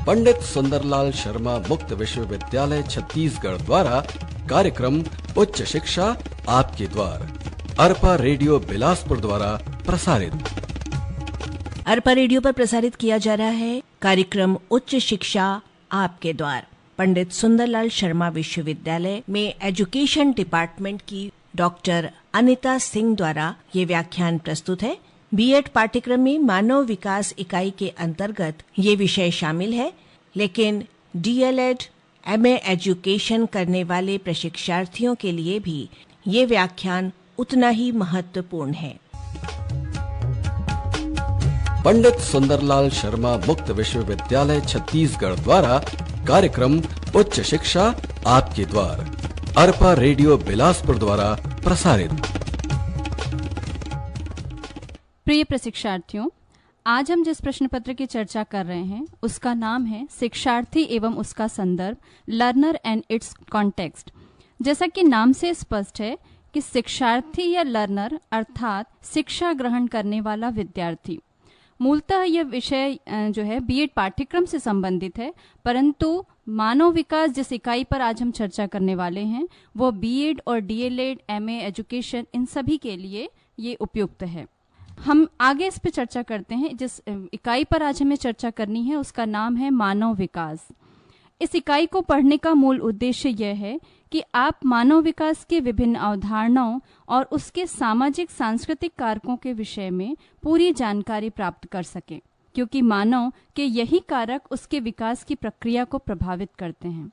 पंडित सुंदरलाल शर्मा मुक्त विश्वविद्यालय छत्तीसगढ़ द्वारा कार्यक्रम उच्च शिक्षा आपके द्वार अरपा रेडियो बिलासपुर द्वारा प्रसारित। अरपा रेडियो पर प्रसारित किया जा रहा है कार्यक्रम उच्च शिक्षा आपके द्वार। पंडित सुंदरलाल शर्मा विश्वविद्यालय में एजुकेशन डिपार्टमेंट की डॉक्टर अनिता सिंह द्वारा ये व्याख्यान प्रस्तुत है। बीएड पाठ्यक्रम में मानव विकास इकाई के अंतर्गत ये विषय शामिल है, लेकिन डीएलएड एमए एजुकेशन करने वाले प्रशिक्षार्थियों के लिए भी ये व्याख्यान उतना ही महत्वपूर्ण है। पंडित सुंदरलाल शर्मा मुक्त विश्वविद्यालय छत्तीसगढ़ द्वारा कार्यक्रम उच्च शिक्षा आपके द्वार अरपा रेडियो बिलासपुर द्वारा प्रसारित। प्रिय प्रशिक्षार्थियों, आज हम जिस प्रश्न पत्र की चर्चा कर रहे हैं उसका नाम है शिक्षार्थी एवं उसका संदर्भ, लर्नर एंड इट्स कॉन्टेक्स्ट। जैसा कि नाम से स्पष्ट है कि शिक्षार्थी या लर्नर अर्थात शिक्षा ग्रहण करने वाला विद्यार्थी। मूलतः यह विषय जो है बीएड पाठ्यक्रम से संबंधित है, परंतु मानव विकास जिस इकाई पर आज हम चर्चा करने वाले हैं वो बीएड और डीएलएड एमए एजुकेशन इन सभी के लिए ये उपयुक्त है। हम आगे इस पे चर्चा करते हैं। जिस इकाई पर आज हमें चर्चा करनी है उसका नाम है मानव विकास। इस इकाई को पढ़ने का मूल उद्देश्य यह है कि आप मानव विकास के विभिन्न अवधारणाओं और उसके सामाजिक सांस्कृतिक कारकों के विषय में पूरी जानकारी प्राप्त कर सकें, क्योंकि मानव के यही कारक उसके विकास की प्रक्रिया को प्रभावित करते हैं।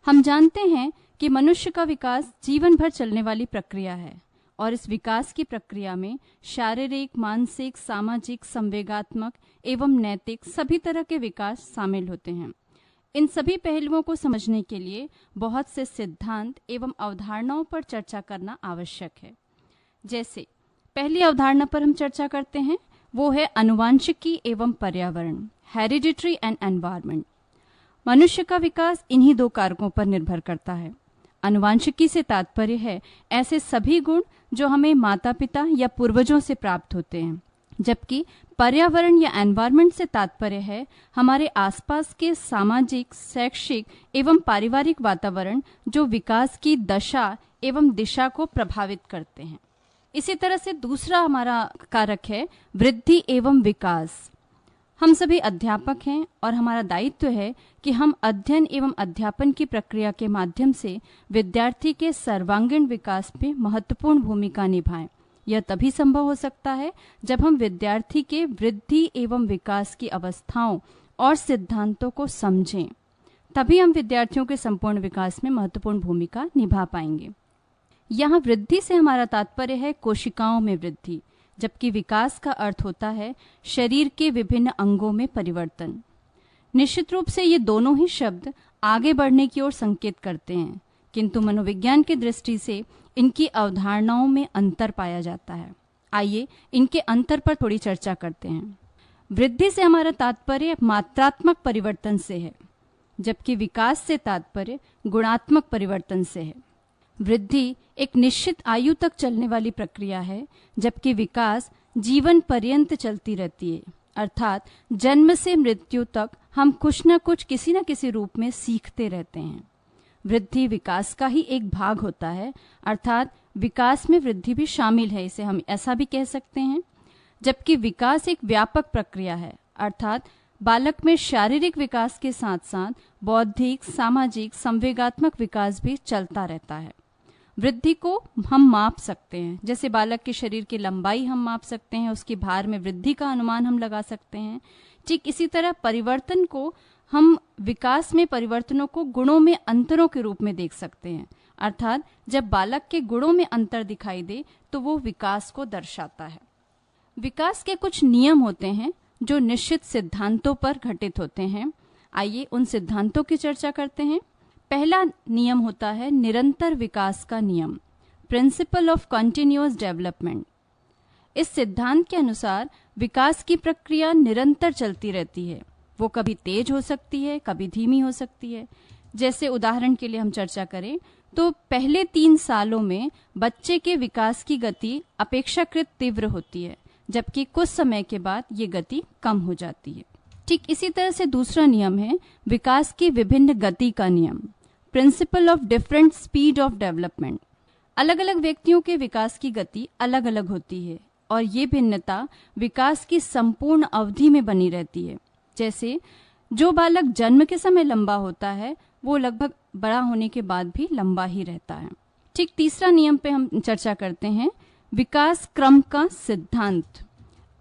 हम जानते हैं कि मनुष्य का विकास जीवन भर चलने वाली प्रक्रिया है और इस विकास की प्रक्रिया में शारीरिक, मानसिक, सामाजिक, संवेगात्मक एवं नैतिक सभी तरह के विकास शामिल होते हैं। इन सभी पहलुओं को समझने के लिए बहुत से सिद्धांत एवं अवधारणाओं पर चर्चा करना आवश्यक है। जैसे पहली अवधारणा पर हम चर्चा करते हैं, वो है आनुवांशिकी एवं पर्यावरण, हेरिडिटरी एंड एनवायरनमेंट। मनुष्य का विकास इन्हीं दो कारकों पर निर्भर करता है। आनुवांशिकी से तात्पर्य है ऐसे सभी गुण जो हमें माता पिता या पूर्वजों से प्राप्त होते हैं, जबकि पर्यावरण या एनवायरनमेंट से तात्पर्य है हमारे आसपास के सामाजिक, शैक्षिक एवं पारिवारिक वातावरण जो विकास की दशा एवं दिशा को प्रभावित करते हैं। इसी तरह से दूसरा हमारा कारक है वृद्धि एवं विकास। हम सभी अध्यापक हैं और हमारा दायित्व है कि हम अध्ययन एवं अध्यापन की प्रक्रिया के माध्यम से विद्यार्थी के सर्वांगीण विकास में महत्वपूर्ण भूमिका निभाएं। यह तभी संभव हो सकता है जब हम विद्यार्थी के वृद्धि एवं विकास की अवस्थाओं और सिद्धांतों को समझें, तभी हम विद्यार्थियों के संपूर्ण विकास में महत्वपूर्ण भूमिका निभा पाएंगे। यहाँ वृद्धि से हमारा तात्पर्य है कोशिकाओं में वृद्धि, जबकि विकास का अर्थ होता है शरीर के विभिन्न अंगों में परिवर्तन। निश्चित रूप से ये दोनों ही शब्द आगे बढ़ने की ओर संकेत करते हैं, किंतु मनोविज्ञान की दृष्टि से इनकी अवधारणाओं में अंतर पाया जाता है। आइए इनके अंतर पर थोड़ी चर्चा करते हैं। वृद्धि से हमारा तात्पर्य मात्रात्मक परिवर्तन से है, जबकि विकास से तात्पर्य गुणात्मक परिवर्तन से है। वृद्धि एक निश्चित आयु तक चलने वाली प्रक्रिया है, जबकि विकास जीवन पर्यंत चलती रहती है, अर्थात जन्म से मृत्यु तक हम कुछ न कुछ किसी न किसी रूप में सीखते रहते हैं। वृद्धि विकास का ही एक भाग होता है, अर्थात विकास में वृद्धि भी शामिल है, इसे हम ऐसा भी कह सकते हैं। जबकि विकास एक व्यापक प्रक्रिया है, अर्थात बालक में शारीरिक विकास के साथ साथ बौद्धिक, सामाजिक, संवेगात्मक विकास भी चलता रहता है। वृद्धि को हम माप सकते हैं, जैसे बालक के शरीर की लंबाई हम माप सकते हैं, उसकी भार में वृद्धि का अनुमान हम लगा सकते हैं। ठीक इसी तरह परिवर्तन को हम विकास में परिवर्तनों को गुणों में अंतरों के रूप में देख सकते हैं, अर्थात जब बालक के गुणों में अंतर दिखाई दे तो वो विकास को दर्शाता है। विकास के कुछ नियम होते हैं जो निश्चित सिद्धांतों पर घटित होते हैं। आइए उन सिद्धांतों की चर्चा करते हैं। पहला नियम होता है निरंतर विकास का नियम, प्रिंसिपल ऑफ कंटिन्यूअस डेवलपमेंट। इस सिद्धांत के अनुसार विकास की प्रक्रिया निरंतर चलती रहती है। वो कभी तेज हो सकती है, कभी धीमी हो सकती है। जैसे उदाहरण के लिए हम चर्चा करें तो पहले 3 सालों में बच्चे के विकास की गति अपेक्षाकृत तीव्र होती है, जबकि कुछ समय के बाद ये गति कम हो जाती है। ठीक इसी तरह से दूसरा नियम है विकास की विभिन्न गति का नियम, principle of different speed of development. अलग अलग व्यक्तियों के विकास की गति अलग अलग होती है और ये भिन्नता विकास की संपूर्ण अवधि में बनी रहती है। जैसे जो बालक जन्म के समय लंबा होता है वो लगभग बड़ा होने के बाद भी लंबा ही रहता है। ठीक तीसरा नियम पे हम चर्चा करते हैं विकास क्रम का सिद्धांत।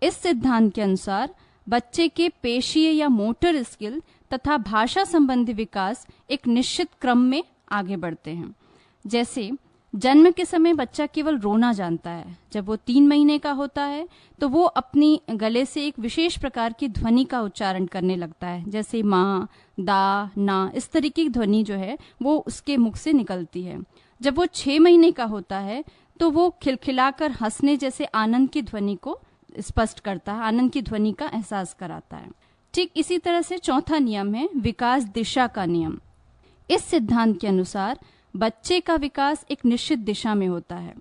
इस सिद्धांत के अनुसार बच्चे के पेशीय या मोटर स्किल तथा भाषा संबंधी विकास एक निश्चित क्रम में आगे बढ़ते हैं। जैसे जन्म के समय बच्चा केवल रोना जानता है। जब वो 3 महीने का होता है तो वो अपनी गले से एक विशेष प्रकार की ध्वनि का उच्चारण करने लगता है, जैसे माँ, दा, ना, इस तरीके की ध्वनि जो है वो उसके मुख से निकलती है। जब वो 6 महीने का होता है तो वो खिलखिलाकर हंसने जैसे आनंद की ध्वनि को स्पष्ट करता है, आनंद की ध्वनि का एहसास कराता है। ठीक इसी तरह से चौथा नियम है विकास दिशा का नियम। इस सिद्धांत के अनुसार बच्चे का विकास एक निश्चित दिशा में होता है।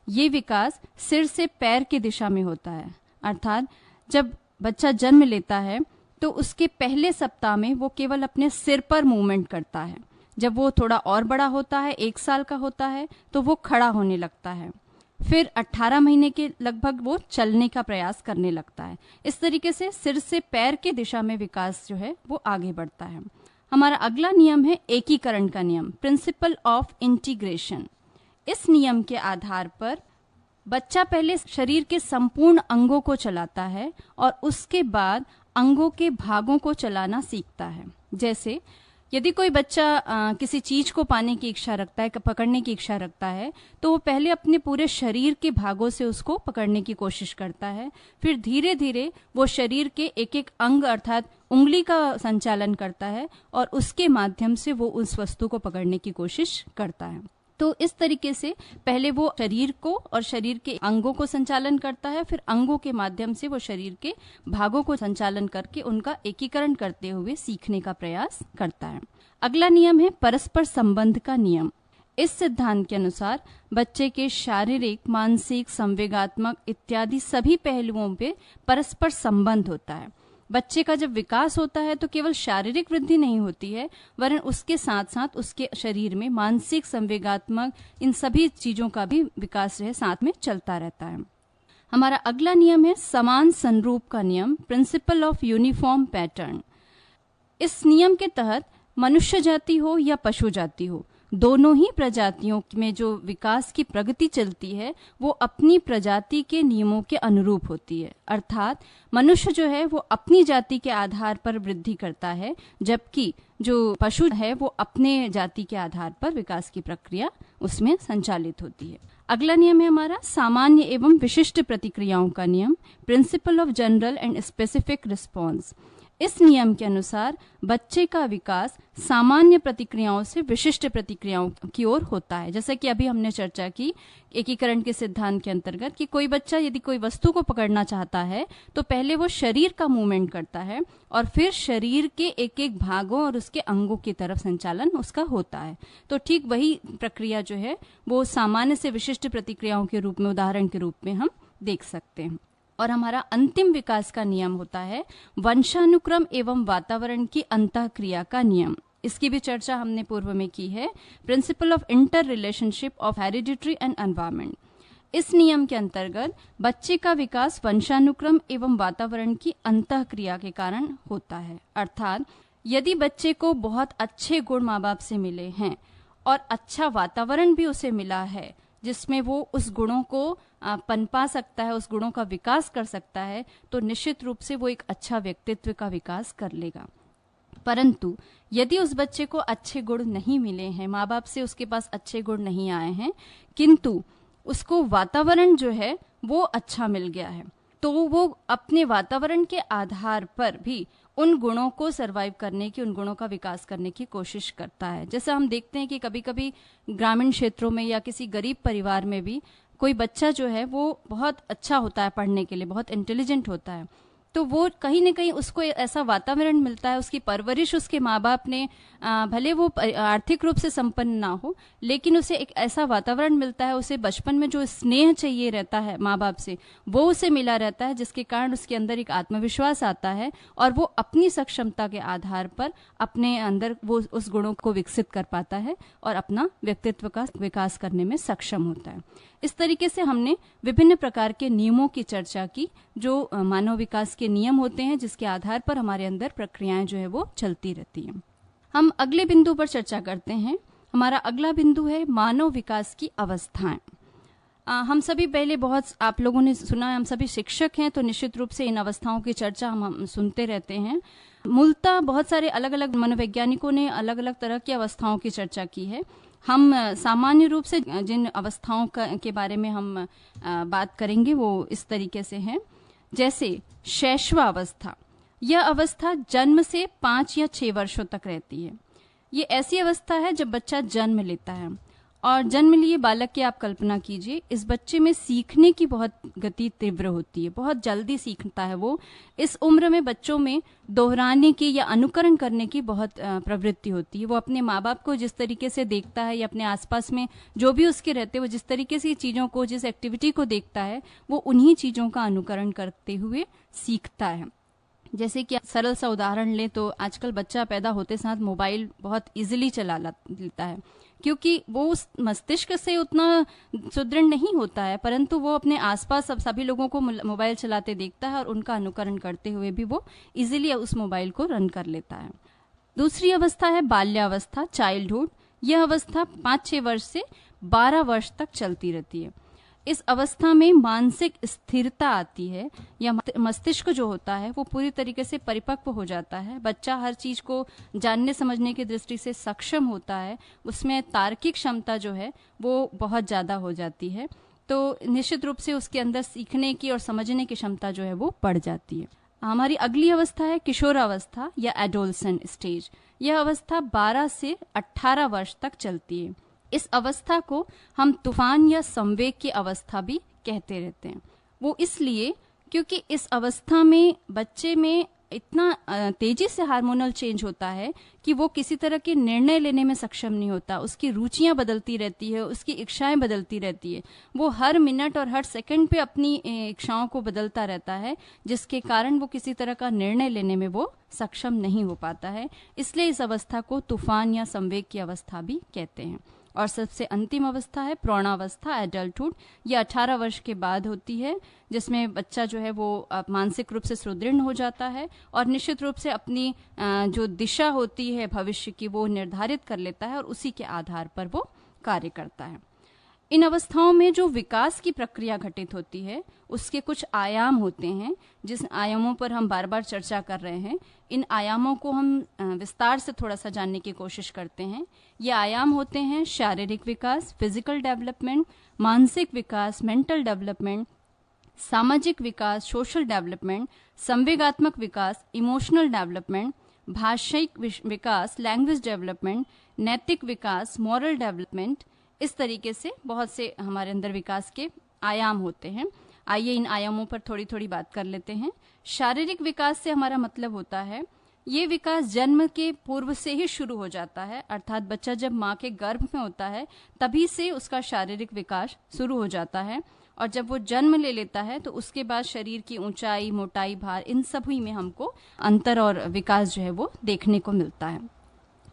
ये विकास सिर से पैर की दिशा में होता है, अर्थात जब बच्चा जन्म लेता है तो उसके पहले सप्ताह में वो केवल अपने सिर पर मूवमेंट करता है। जब वो थोड़ा और बड़ा होता है, 1 साल का होता है, तो वो खड़ा होने लगता है। फिर 18 महीने के लगभग वो चलने का प्रयास करने लगता है। इस तरीके से सिर से पैर की दिशा में विकास जो है वो आगे बढ़ता है। हमारा अगला नियम है एकीकरण का नियम, प्रिंसिपल ऑफ इंटीग्रेशन। इस नियम के आधार पर बच्चा पहले शरीर के संपूर्ण अंगों को चलाता है और उसके बाद अंगों के भागों को चलाना सीखता है। जैसे यदि कोई बच्चा किसी चीज को पाने की इच्छा रखता है, पकड़ने की इच्छा रखता है, तो वो पहले अपने पूरे शरीर के भागों से उसको पकड़ने की कोशिश करता है। फिर धीरे धीरे वो शरीर के एक एक अंग अर्थात उंगली का संचालन करता है और उसके माध्यम से वो उस वस्तु को पकड़ने की कोशिश करता है। तो इस तरीके से पहले वो शरीर को और शरीर के अंगों को संचालन करता है, फिर अंगों के माध्यम से वो शरीर के भागों को संचालन करके उनका एकीकरण करते हुए सीखने का प्रयास करता है। अगला नियम है परस्पर संबंध का नियम। इस सिद्धांत के अनुसार बच्चे के शारीरिक, मानसिक, संवेगात्मक इत्यादि सभी पहलुओं पे परस्पर संबंध होता है। बच्चे का जब विकास होता है तो केवल शारीरिक वृद्धि नहीं होती है, वरन उसके साथ साथ उसके शरीर में मानसिक, संवेगात्मक इन सभी चीजों का भी विकास जो है साथ में चलता रहता है। हमारा अगला नियम है समान संरूप का नियम, प्रिंसिपल ऑफ यूनिफॉर्म पैटर्न। इस नियम के तहत मनुष्य जाति हो या पशु जाति हो, दोनों ही प्रजातियों में जो विकास की प्रगति चलती है वो अपनी प्रजाति के नियमों के अनुरूप होती है। अर्थात मनुष्य जो है वो अपनी जाति के आधार पर वृद्धि करता है, जबकि जो पशु है वो अपने जाति के आधार पर विकास की प्रक्रिया उसमें संचालित होती है। अगला नियम है हमारा सामान्य एवं विशिष्ट प्रतिक्रियाओं का नियम, principle of general and specific response. इस नियम के अनुसार बच्चे का विकास सामान्य प्रतिक्रियाओं से विशिष्ट प्रतिक्रियाओं की ओर होता है। जैसा कि अभी हमने चर्चा की एकीकरण के सिद्धांत के अंतर्गत कि कोई बच्चा यदि कोई वस्तु को पकड़ना चाहता है तो पहले वो शरीर का मूवमेंट करता है और फिर शरीर के एक एक भागों और उसके अंगों की तरफ संचालन उसका होता है। तो ठीक वही प्रक्रिया जो है वो सामान्य से विशिष्ट प्रतिक्रियाओं के रूप में, उदाहरण के रूप में हम देख सकते हैं। और हमारा अंतिम विकास का नियम होता है वंशानुक्रम एवं वातावरण की अंतःक्रिया का नियम। इसकी भी चर्चा हमने पूर्व में की है, principle of inter relationship of hereditary and environment. इस नियम के अंतर्गत बच्चे का विकास वंशानुक्रम एवं वातावरण की अंतःक्रिया के कारण होता है। अर्थात यदि बच्चे को बहुत अच्छे गुण माँ बाप से मिले हैं और अच्छा वातावरण भी उसे मिला है जिसमें वो उस गुणों को पनपा सकता है, उस गुणों का विकास कर सकता है, तो निश्चित रूप से वो एक अच्छा व्यक्तित्व का विकास कर लेगा। परंतु यदि उस बच्चे को अच्छे गुण नहीं मिले हैं, माँ बाप से उसके पास अच्छे गुण नहीं आए हैं, किंतु उसको वातावरण जो है वो अच्छा मिल गया है, तो वो अपने वातावरण के आधार पर भी उन गुणों को सरवाइव करने की, उन गुणों का विकास करने की कोशिश करता है। जैसा हम देखते हैं कि कभी कभी ग्रामीण क्षेत्रों में या किसी गरीब परिवार में भी कोई बच्चा जो है वो बहुत अच्छा होता है पढ़ने के लिए, बहुत इंटेलिजेंट होता है, तो वो कहीं न कहीं उसको ऐसा वातावरण मिलता है, उसकी परवरिश उसके माँ बाप ने, भले वो आर्थिक रूप से संपन्न ना हो, लेकिन उसे एक ऐसा वातावरण मिलता है, उसे बचपन में जो स्नेह चाहिए रहता है माँ बाप से वो उसे मिला रहता है, जिसके कारण उसके अंदर एक आत्मविश्वास आता है और वो अपनी सक्षमता के आधार पर अपने अंदर वो उस गुणों को विकसित कर पाता है और अपना व्यक्तित्व का विकास करने में सक्षम होता है। इस तरीके से हमने विभिन्न प्रकार के नियमों की चर्चा की, जो मानव विकास के नियम होते हैं, जिसके आधार पर हमारे अंदर प्रक्रियाएं जो है वो चलती रहती हैं। हम अगले बिंदु पर चर्चा करते हैं। हमारा अगला बिंदु है मानव विकास की अवस्थाएं। हम सभी पहले बहुत आप लोगों ने सुना है, हम सभी शिक्षक हैं, तो निश्चित रूप से इन अवस्थाओं की चर्चा हम सुनते रहते हैं। मूलतः बहुत सारे अलग अलग मनोवैज्ञानिकों ने अलग अलग तरह की अवस्थाओं की चर्चा की है। हम सामान्य रूप से जिन अवस्थाओं के बारे में हम बात करेंगे वो इस तरीके से हैं, जैसे शैशवावस्था। यह अवस्था जन्म से 5 या 6 वर्षों तक रहती है। ये ऐसी अवस्था है जब बच्चा जन्म लेता है और जन्म लिए बालक की आप कल्पना कीजिए, इस बच्चे में सीखने की बहुत गति तीव्र होती है, बहुत जल्दी सीखता है वो। इस उम्र में बच्चों में दोहराने की या अनुकरण करने की बहुत प्रवृत्ति होती है। वो अपने माँ बाप को जिस तरीके से देखता है या अपने आसपास में जो भी उसके रहते हैं, वो जिस तरीके से चीज़ों को, जिस एक्टिविटी को देखता है, वो उन्हीं चीज़ों का अनुकरण करते हुए सीखता है। जैसे कि सरल सा उदाहरण लें तो आजकल बच्चा पैदा होते साथ मोबाइल बहुत इजीली चला लेता है, क्योंकि वो उस मस्तिष्क से उतना सुदृढ़ नहीं होता है, परंतु वो अपने आसपास सब सभी लोगों को मोबाइल चलाते देखता है और उनका अनुकरण करते हुए भी वो इजीली उस मोबाइल को रन कर लेता है। दूसरी अवस्था है बाल्यावस्था, चाइल्डहुड। यह अवस्था 5-6 वर्ष से 12 वर्ष तक चलती रहती है। इस अवस्था में मानसिक स्थिरता आती है, या मस्तिष्क जो होता है वो पूरी तरीके से परिपक्व हो जाता है। बच्चा हर चीज को जानने समझने की दृष्टि से सक्षम होता है, उसमें तार्किक क्षमता जो है वो बहुत ज्यादा हो जाती है, तो निश्चित रूप से उसके अंदर सीखने की और समझने की क्षमता जो है वो बढ़ जाती है। हमारी अगली अवस्था है किशोरावस्था या एडोलसेंट स्टेज। यह अवस्था 12 से 18 वर्ष तक चलती है। इस अवस्था को हम तूफान या संवेग की अवस्था भी कहते रहते हैं। वो इसलिए क्योंकि इस अवस्था में बच्चे में इतना तेजी से हार्मोनल चेंज होता है कि वो किसी तरह के निर्णय लेने में सक्षम नहीं होता। उसकी रुचियां बदलती रहती है, उसकी इच्छाएं बदलती रहती है। वो हर मिनट और हर सेकंड पे अपनी इच्छाओं को बदलता रहता है, जिसके कारण वो किसी तरह का निर्णय लेने में वो सक्षम नहीं हो पाता है। इसलिए इस अवस्था को तूफान या संवेग की अवस्था भी कहते हैं। और सबसे अंतिम अवस्था है प्रौढ़ावस्था, एडल्टहुड। ये 18 वर्ष के बाद होती है, जिसमें बच्चा जो है वो मानसिक रूप से सुदृढ़ हो जाता है और निश्चित रूप से अपनी जो दिशा होती है भविष्य की वो निर्धारित कर लेता है और उसी के आधार पर वो कार्य करता है। इन अवस्थाओं में जो विकास की प्रक्रिया घटित होती है उसके कुछ आयाम होते हैं, जिस आयामों पर हम बार बार चर्चा कर रहे हैं। इन आयामों को हम विस्तार से थोड़ा सा जानने की कोशिश करते हैं। ये आयाम होते हैं शारीरिक विकास, फिजिकल डेवलपमेंट, मानसिक विकास, मेंटल डेवलपमेंट, सामाजिक विकास, सोशल डेवलपमेंट, संवेगात्मक विकास, इमोशनल डेवलपमेंट, भाषाई विकास, लैंग्वेज डेवलपमेंट, नैतिक विकास, मॉरल डेवलपमेंट। इस तरीके से बहुत से हमारे अंदर विकास के आयाम होते हैं। आइए इन आयामों पर थोड़ी थोड़ी बात कर लेते हैं। शारीरिक विकास से हमारा मतलब होता है ये विकास जन्म के पूर्व से ही शुरू हो जाता है, अर्थात बच्चा जब माँ के गर्भ में होता है तभी से उसका शारीरिक विकास शुरू हो जाता है और जब वो जन्म ले लेता है तो उसके बाद शरीर की ऊंचाई, मोटाई, भार, इन सभी में हमको अंतर और विकास जो है वो देखने को मिलता है।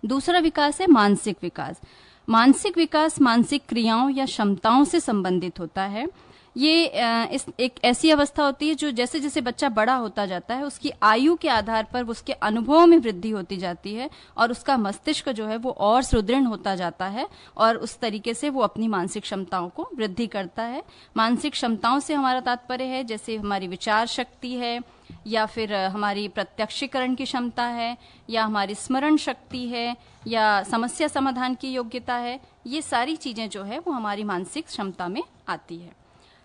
दूसरा विकास है मानसिक विकास। मानसिक विकास मानसिक क्रियाओं या क्षमताओं से संबंधित होता है। ये एक ऐसी अवस्था होती है जो जैसे जैसे बच्चा बड़ा होता जाता है उसकी आयु के आधार पर उसके अनुभवों में वृद्धि होती जाती है और उसका मस्तिष्क जो है वो और सुदृढ़ होता जाता है और उस तरीके से वो अपनी मानसिक क्षमताओं को वृद्धि करता है। मानसिक क्षमताओं से हमारा तात्पर्य है जैसे हमारी विचार शक्ति है या फिर हमारी प्रत्यक्षीकरण की क्षमता है या हमारी स्मरण शक्ति है या समस्या समाधान की योग्यता है। ये सारी चीजें जो है वो हमारी मानसिक क्षमता में आती है।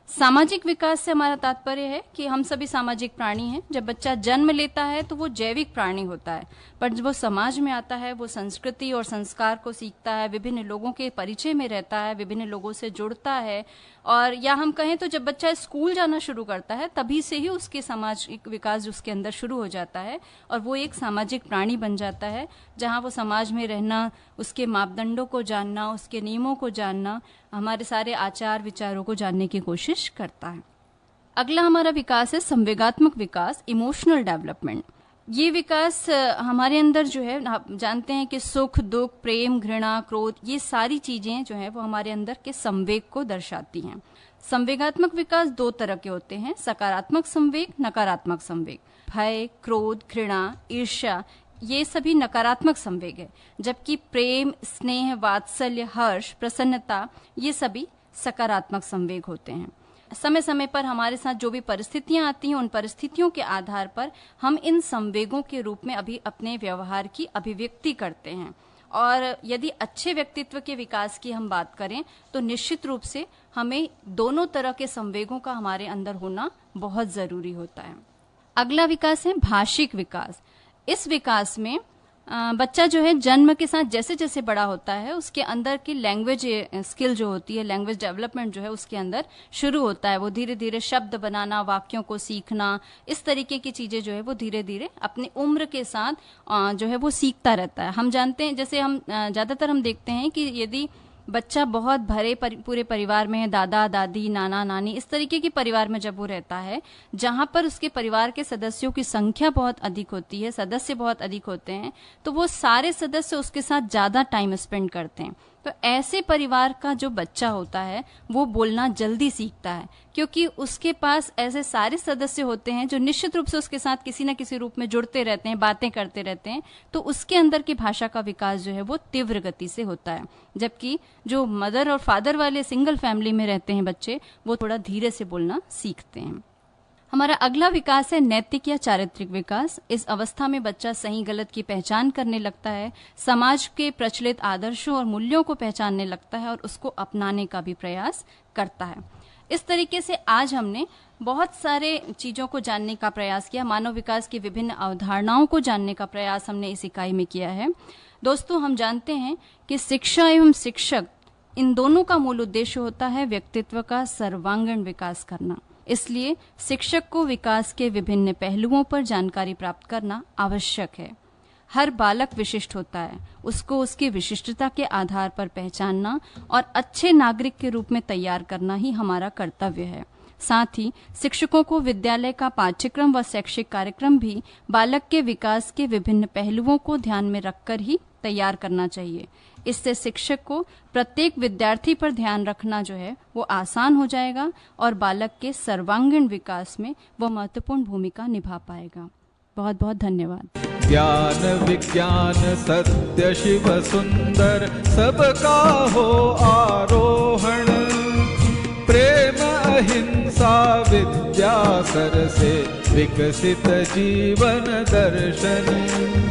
सामाजिक विकास से हमारा तात्पर्य है कि हम सभी सामाजिक प्राणी हैं। जब बच्चा जन्म लेता है तो वो जैविक प्राणी होता है, पर जब वो समाज में आता है, वो संस्कृति और संस्कार को सीखता है, विभिन्न लोगों के परिचय में रहता है, विभिन्न लोगों से जुड़ता है, और या हम कहें तो जब बच्चा स्कूल जाना शुरू करता है तभी से ही उसके सामाजिक विकास उसके अंदर शुरू हो जाता है और वो एक सामाजिक प्राणी बन जाता है, जहाँ वो समाज में रहना, उसके मापदंडों को जानना, उसके नियमों को जानना, हमारे सारे आचार विचारों को जानने की कोशिश करता है। अगला हमारा विकास है संवेगात्मक विकास, इमोशनल डेवलपमेंट। ये विकास हमारे अंदर जो है, आप जानते हैं कि सुख, दुख, प्रेम, घृणा, क्रोध, ये सारी चीजें जो है वो हमारे अंदर के संवेग को दर्शाती हैं। संवेगात्मक विकास दो तरह के होते हैं, सकारात्मक संवेग, नकारात्मक संवेग। भय, क्रोध, घृणा, ईर्ष्या, ये सभी नकारात्मक संवेग है, जबकि प्रेम, स्नेह, वात्सल्य, हर्ष, प्रसन्नता, ये सभी सकारात्मक संवेग होते हैं। समय समय पर हमारे साथ जो भी परिस्थितियां आती हैं, उन परिस्थितियों के आधार पर हम इन संवेगों के रूप में अभी अपने व्यवहार की अभिव्यक्ति करते हैं। और यदि अच्छे व्यक्तित्व के विकास की हम बात करें तो निश्चित रूप से हमें दोनों तरह के संवेगों का हमारे अंदर होना बहुत जरूरी होता है। अगला विकास है भाषिक विकास। इस विकास में बच्चा जो है जन्म के साथ जैसे जैसे बड़ा होता है, उसके अंदर की लैंग्वेज स्किल जो होती है, लैंग्वेज डेवलपमेंट जो है उसके अंदर शुरू होता है। वो धीरे धीरे शब्द बनाना, वाक्यों को सीखना, इस तरीके की चीजें जो है वो धीरे धीरे अपनी उम्र के साथ जो है वो सीखता रहता है। हम जानते हैं, जैसे हम ज्यादातर हम देखते हैं कि यदि बच्चा बहुत भरे पूरे परिवार में है, दादा दादी, नाना नानी, इस तरीके के परिवार में जब वो रहता है, जहां पर उसके परिवार के सदस्यों की संख्या बहुत अधिक होती है, सदस्य बहुत अधिक होते हैं, तो वो सारे सदस्य उसके साथ ज्यादा टाइम स्पेंड करते हैं। तो ऐसे परिवार का जो बच्चा होता है वो बोलना जल्दी सीखता है, क्योंकि उसके पास ऐसे सारे सदस्य होते हैं जो निश्चित रूप से उसके साथ किसी न किसी रूप में जुड़ते रहते हैं, बातें करते रहते हैं। तो उसके अंदर की भाषा का विकास जो है वो तीव्र गति से होता है, जबकि जो मदर और फादर वाले सिंगल फैमिली में रहते हैं बच्चे, वो थोड़ा धीरे से बोलना सीखते हैं। हमारा अगला विकास है नैतिक या चारित्रिक विकास। इस अवस्था में बच्चा सही गलत की पहचान करने लगता है, समाज के प्रचलित आदर्शों और मूल्यों को पहचानने लगता है और उसको अपनाने का भी प्रयास करता है। इस तरीके से आज हमने बहुत सारे चीजों को जानने का प्रयास किया, मानव विकास की विभिन्न अवधारणाओं को जानने का प्रयास हमने इस इकाई में किया है। दोस्तों, हम जानते हैं कि शिक्षा एवं शिक्षक, इन दोनों का मूल उद्देश्य होता है व्यक्तित्व का सर्वांगीण विकास करना। इसलिए शिक्षक को विकास के विभिन्न पहलुओं पर जानकारी प्राप्त करना आवश्यक है। हर बालक विशिष्ट होता है, उसको उसकी विशिष्टता के आधार पर पहचानना और अच्छे नागरिक के रूप में तैयार करना ही हमारा कर्तव्य है। साथ ही शिक्षकों को विद्यालय का पाठ्यक्रम व शैक्षिक कार्यक्रम भी बालक के विकास के विभिन्न पहलुओं को ध्यान में रखकर ही तैयार करना चाहिए। इससे शिक्षक को प्रत्येक विद्यार्थी पर ध्यान रखना जो है वो आसान हो जाएगा और बालक के सर्वांगीण विकास में वो महत्वपूर्ण भूमिका निभा पाएगा। बहुत बहुत धन्यवाद। ज्ञान विज्ञान सत्य शिव सुंदर सबका हो आरोहण, प्रेम अहिंसा विद्या सर से विकसित जीवन दर्शन।